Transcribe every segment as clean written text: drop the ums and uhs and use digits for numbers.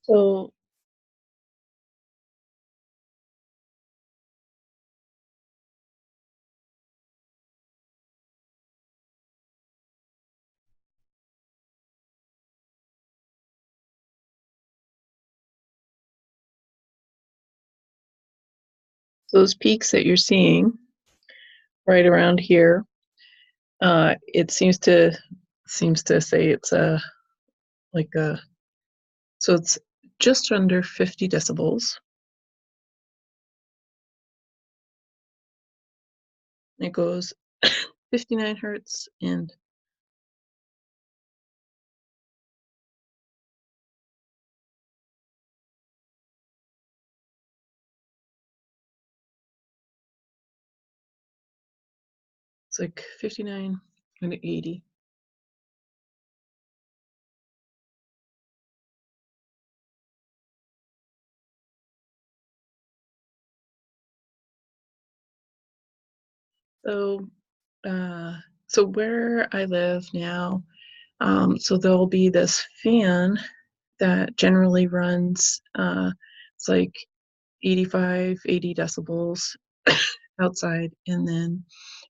So those peaks that you're seeing right around here, it seems to say it's like a so it's just under 50 decibels. It goes 59 hertz and it's like 59 and 80. So, uh, so where I live now, so there'll be this fan that generally runs, it's like 85, 80 decibels outside, and then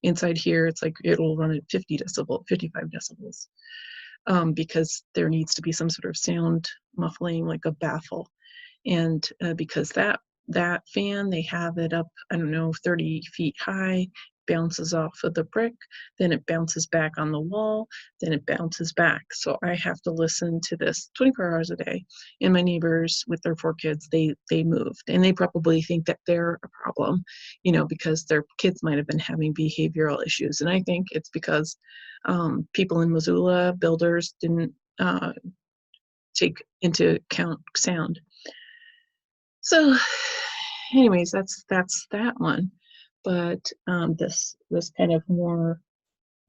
inside here, it's like it'll run at 55 decibels, because there needs to be some sort of sound muffling, like a baffle. And because that fan, they have it up, I don't know, 30 feet high, bounces off of the brick, then it bounces back on the wall, then it bounces back. So I have to listen to this 24 hours a day. And my neighbors with their 4 kids, they moved, and they probably think that they're a problem, because their kids might have been having behavioral issues. And I think it's because people in Missoula, builders didn't take into account sound. So, anyways, that's that one. But this kind of more,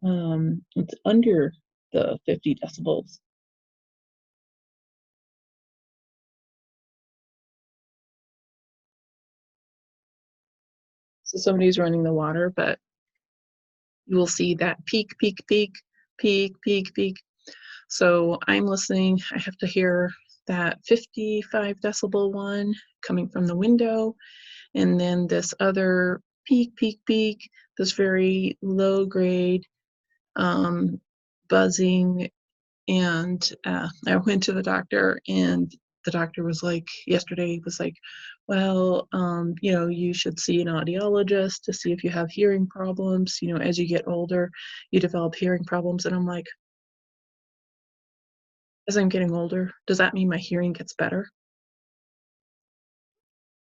it's under the 50 decibels. So somebody's running the water, but you will see that peak, peak, peak, peak, peak, peak. So I'm listening. I have to hear that 55 decibel one coming from the window, and then this other peak, peak, peak, this very low grade, um, buzzing. And I went to the doctor, and the doctor was like, yesterday, was like, well, you should see an audiologist to see if you have hearing problems. As you get older, you develop hearing problems. And I'm like, as I'm getting older, does that mean my hearing gets better?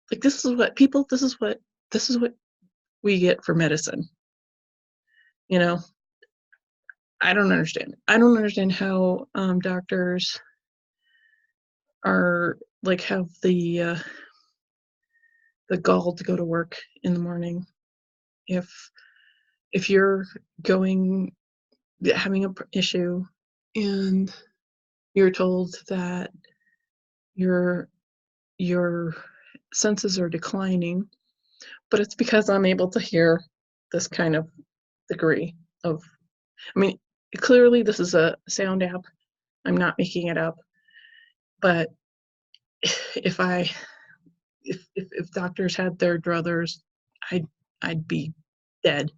Like, this is what we get for medicine. You know, I don't understand. I don't understand how doctors are like have the gall to go to work in the morning if you're going having a issue, and you're told that your your senses are declining, but it's because I'm able to hear this kind of degree of, I mean, clearly this is a sound app. I'm not making it up, but if I if doctors had their druthers, I'd I'd be dead,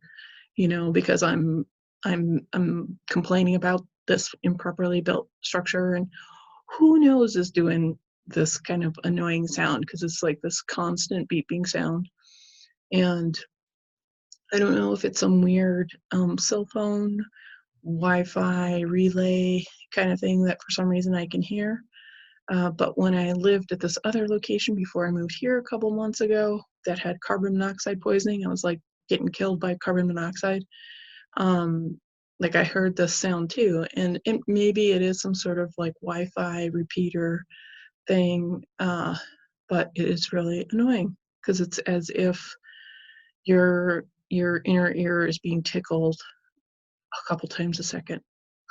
because I'm complaining about this improperly built structure, and who knows is doing this kind of annoying sound, because it's like this constant beeping sound. And I don't know if it's some weird cell phone Wi-Fi relay kind of thing that for some reason I can hear. But when I lived at this other location before I moved here a couple months ago that had carbon monoxide poisoning, I was like getting killed by carbon monoxide. Um, like I heard this sound too, and maybe it is some sort of like Wi-Fi repeater thing, but it is really annoying because it's as if your inner ear is being tickled a couple times a second,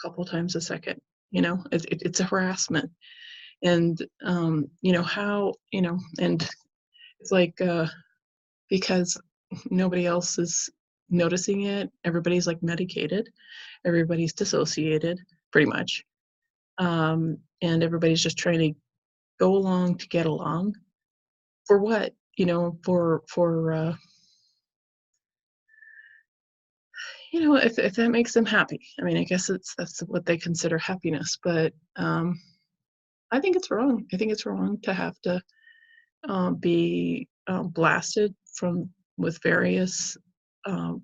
couple times a second. It's a harassment. And how, and it's like, because nobody else is noticing it, everybody's like medicated, everybody's dissociated pretty much, and everybody's just trying to go along to get along. For what? If that makes them happy. I mean, I guess that's what they consider happiness, but, I think it's wrong. I think it's wrong to have to, be, blasted from with various, um,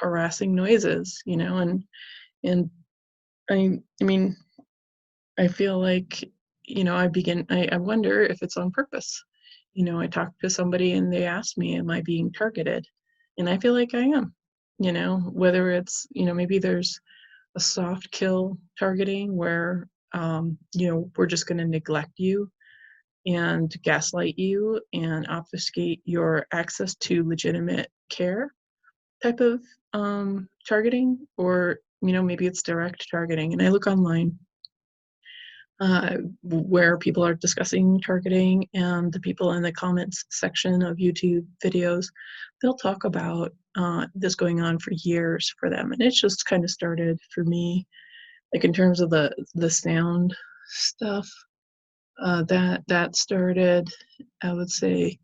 harassing noises, and I mean, I feel like, I wonder if it's on purpose. I talked to somebody and they asked me, "Am I being targeted?" And I feel like I am. Whether it's, maybe there's a soft kill targeting where, we're just going to neglect you and gaslight you and obfuscate your access to legitimate care type of targeting, or maybe it's direct targeting. And I look online where people are discussing targeting, and the people in the comments section of YouTube videos, they'll talk about this going on for years for them, and it's just kind of started for me, like in terms of the sound stuff. That started, I would say,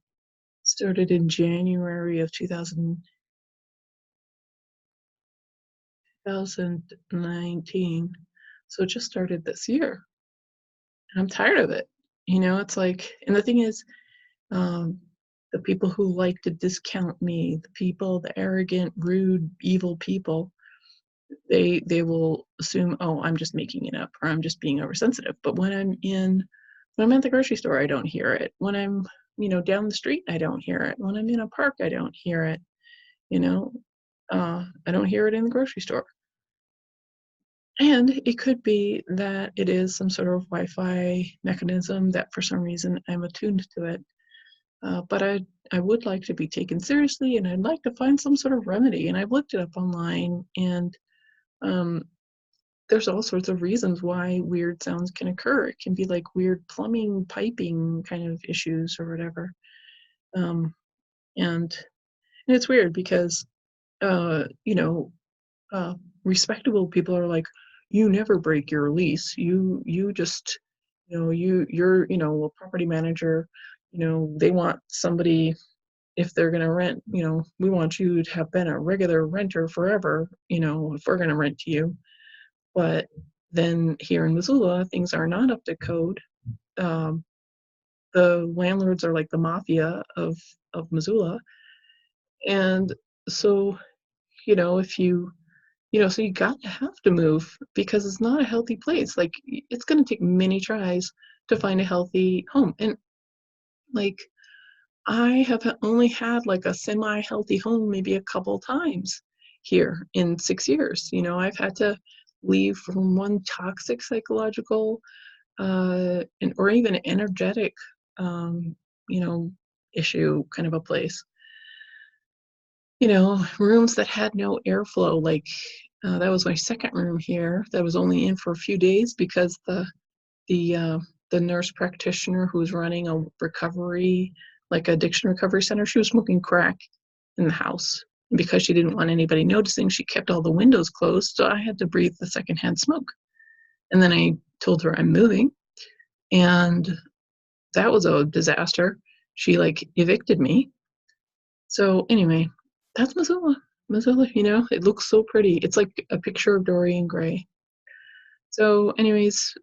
started in January of 2019. So it just started this year. And I'm tired of it. It's like, and the thing is, um, the people who like to discount me, the arrogant, rude, evil people, they will assume, oh, I'm just making it up, or I'm just being oversensitive. But when I'm at the grocery store, I don't hear it. When I'm, down the street, I don't hear it. When I'm in a park, I don't hear it. You know, I don't hear it in the grocery store. And it could be that it is some sort of Wi-Fi mechanism that for some reason I'm attuned to it. But I would like to be taken seriously, and I'd like to find some sort of remedy. And I've looked it up online, and um, there's all sorts of reasons why weird sounds can occur. It can be like weird plumbing, piping kind of issues or whatever. Um, and, and it's weird because, uh, you know, uh, respectable people are like, you never break your lease. You just, you're, a property manager. They want somebody, if they're going to rent, we want you to have been a regular renter forever, if we're going to rent to you. But then here in Missoula, things are not up to code. Um, the landlords are like the mafia of Missoula, and so if so you got to have to move because it's not a healthy place. Like it's going to take many tries to find a healthy home, and like I have only had like a semi-healthy home maybe a couple times here in 6 years. I've had to leave from one toxic psychological or even energetic, um, you know, issue kind of a place. Rooms that had no airflow. Like that was my second room here. That was only in for a few days because the uh, the nurse practitioner who was running a recovery, like addiction recovery center, she was smoking crack in the house. And because she didn't want anybody noticing, she kept all the windows closed. So I had to breathe the secondhand smoke. And then I told her I'm moving, and that was a disaster. She like evicted me. So anyway, that's Missoula. Missoula, it looks so pretty. It's like a picture of Dorian Gray. So, anyways,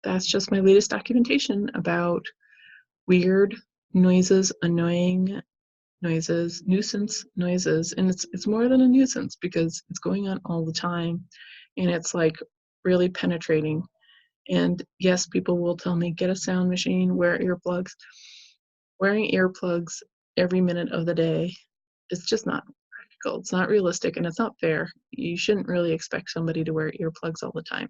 that's just my latest documentation about weird noises, annoying noises, nuisance noises, and it's more than a nuisance because it's going on all the time, and it's like really penetrating. And yes, people will tell me get a sound machine, wear earplugs. Wearing earplugs every minute of the day is just not practical. It's not realistic, and it's not fair. You shouldn't really expect somebody to wear earplugs all the time.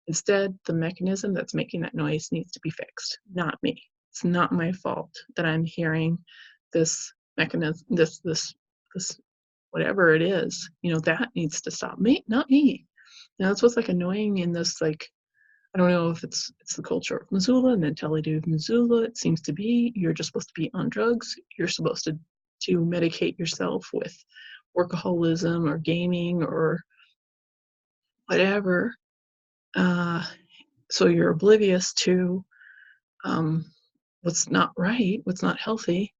Instead, the mechanism that's making that noise needs to be fixed, not me. It's not my fault that I'm hearing this mechanism, this whatever it is. That needs to stop. Me, not me. That's what's like annoying in this, like, I don't know if it's the culture of Missoula, mentality of Missoula. It seems to be you're just supposed to be on drugs. You're supposed to medicate yourself with workaholism or gaming or whatever. Uh, so you're oblivious to um, what's not right, what's not healthy.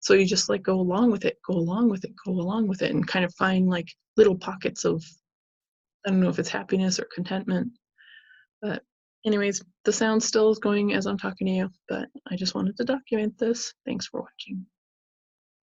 So you just like go along with it, go along with it, go along with it, and kind of find like little pockets of, I don't know if it's happiness or contentment. But anyways, the sound still is going as I'm talking to you, but I just wanted to document this. Thanks for watching.